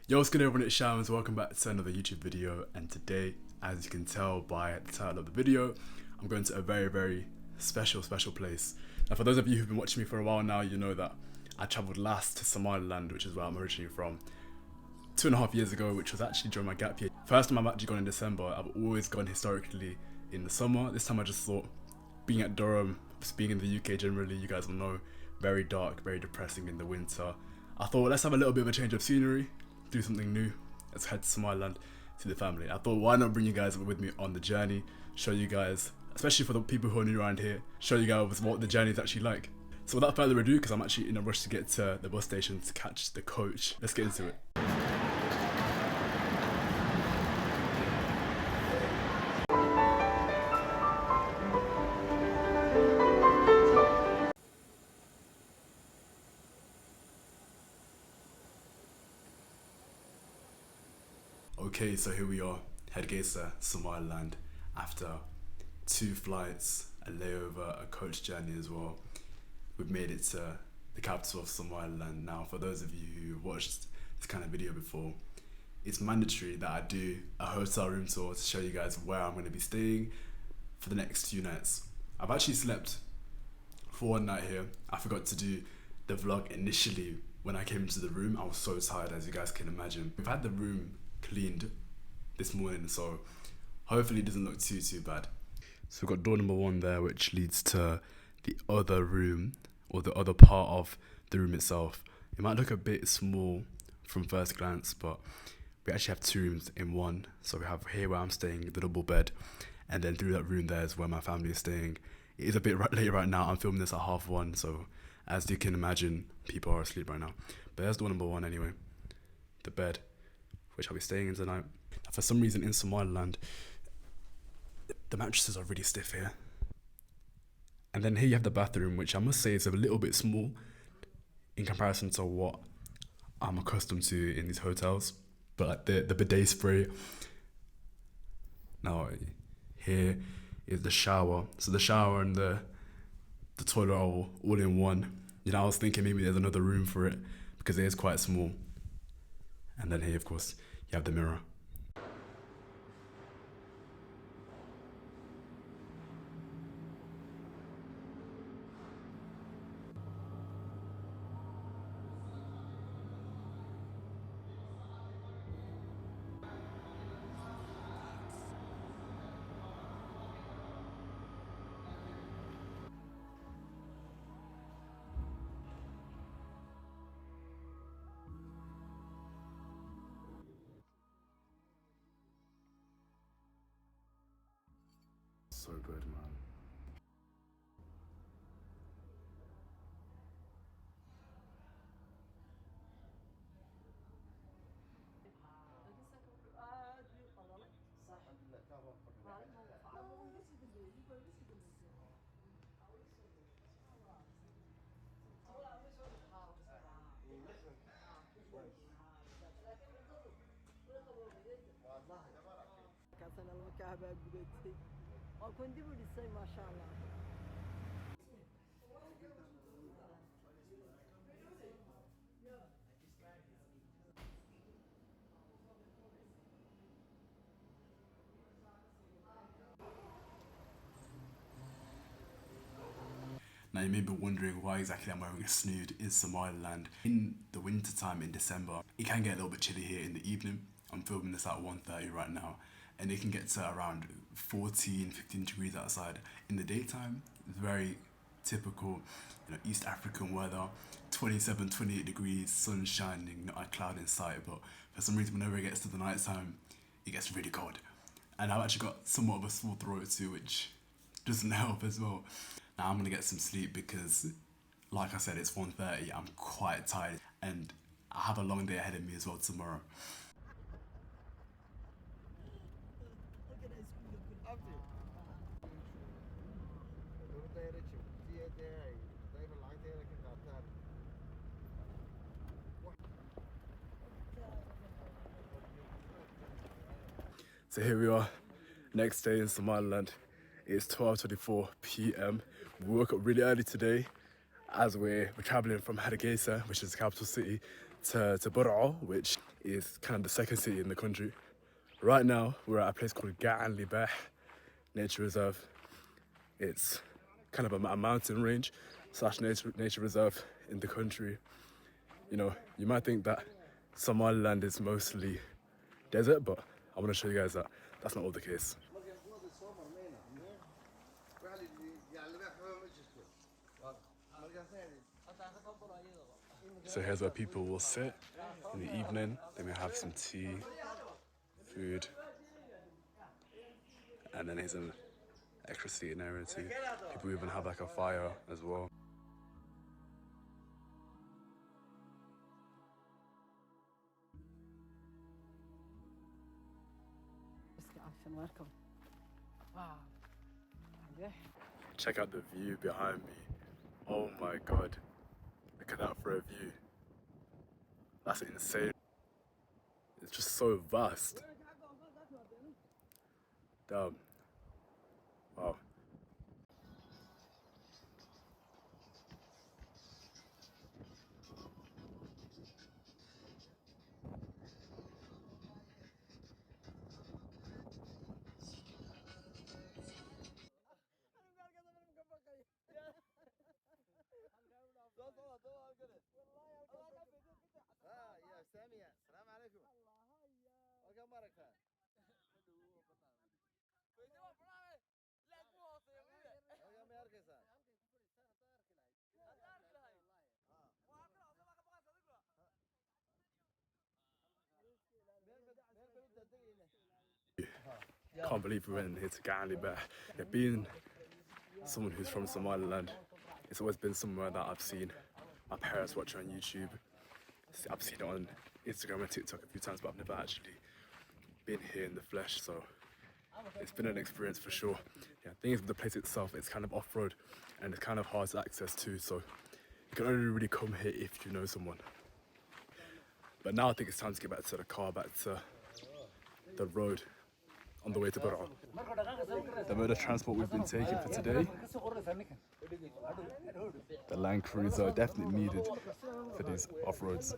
Yo, what's good everyone, it's Shamz. Welcome back to another YouTube video, and today, as you can tell by the title of the video, I'm going to a very special place. Now for those of you who've been watching me for a while now, you know that I travelled last to Somaliland, which is where I'm originally from, 2.5 years ago, which was actually during my gap year. First time I've actually gone in December. I've always gone historically in the summer. This time I just thought, being at Durham, being in the UK generally, you guys will know, very dark, very depressing in the winter. I thought, let's have a little bit of a change of scenery, do something new. Let's head to Somaliland, see the family. I thought, why not bring you guys with me on the journey, show you guys, especially for the people who are new around here, show you guys what the journey is actually like. So without further ado, because I'm actually in a rush to get to the bus station to catch the coach, let's get into it. Okay, so here we are, Gacan, Somaliland, after 2 flights, a layover, a coach journey as well. We've made it to the capital of Somaliland. Now, for those of you who've watched this kind of video before, it's mandatory that I do a hotel room tour to show you guys where I'm going to be staying for the next few nights. I've actually slept for one night here. I forgot to do the vlog initially when I came into the room. I was so tired, as you guys can imagine. We've had the room cleaned this morning, so hopefully it doesn't look too bad. So we've got door number 1 there, which leads to the other room, or the other part of the room itself. It might look a bit small from first glance, but we actually have 2 rooms in one. So we have here where I'm staying, the double bed, and then through that room there is where my family is staying. It is a bit late right now. I'm filming this at 1:30, so as you can imagine, people are asleep right now. But there's door number 1 anyway, the bed, which I'll be staying in tonight. For some reason in Somaliland, the mattresses are really stiff here. And then here you have the bathroom, which I must say is a little bit small in comparison to what I'm accustomed to in these hotels. But like the bidet spray. Now here is the shower. So the shower and the toilet are all in one. You know, I was thinking maybe there's another room for it because it is quite small. And then here, of course, you have the mirror. So good, man. Gacan المكعبة بقولتي وكنت بقولي ما شاء الله. Now you may be wondering why exactly I'm wearing a snood in Somaliland. In the winter time in December, it can get a little bit chilly here in the evening. I'm filming this at 1:30 right now, and it can get to around 15 degrees outside. In the daytime, it's very typical, East African weather, 27-28 degrees, sun shining, not a cloud in sight. But for some reason, whenever it gets to the night time, it gets really cold. And I've actually got somewhat of a sore throat too, which doesn't help as well. Now I'm gonna get some sleep because, like I said, it's 1:30. I'm quite tired, and I have a long day ahead of me as well tomorrow. So here we are, next day in Somaliland. It's 12:24 p.m. We woke up really early today as we're traveling from Hargeisa, which is the capital city, to Bur'o, which is kind of the second city in the country. Right now, we're at a place called Gacan, Libaax Nature Reserve. It's kind of a mountain range / nature reserve in the country. You know, you might think that Somaliland is mostly desert, but I want to show you guys that that's not all the case. So here's where people will sit in the evening. They may have some tea, food, and then here's an extra seating area too. People even have like a fire as well. Check out the view behind me. Oh my god. Look at that for a view. That's insane. It's just so vast. Damn. Wow. يا سامية السلام عليكم وكم بركة وكم يركزها Can't believe we went in here to Gacan, but yeah, being someone who's from Somaliland, it's always been somewhere that I've seen my parents watch on YouTube. I've seen it on Instagram and TikTok a few times, but I've never actually been here in the flesh, so it's been an experience for sure. Yeah, the thing is with the place itself, it's kind of off-road and it's kind of hard to access too, so you can only really come here if you know someone. But now I think it's time to get back to the car, back to the road on the way to Burra. The mode of transport we've been taking for today, the Land Cruiser, definitely needed for these off-roads.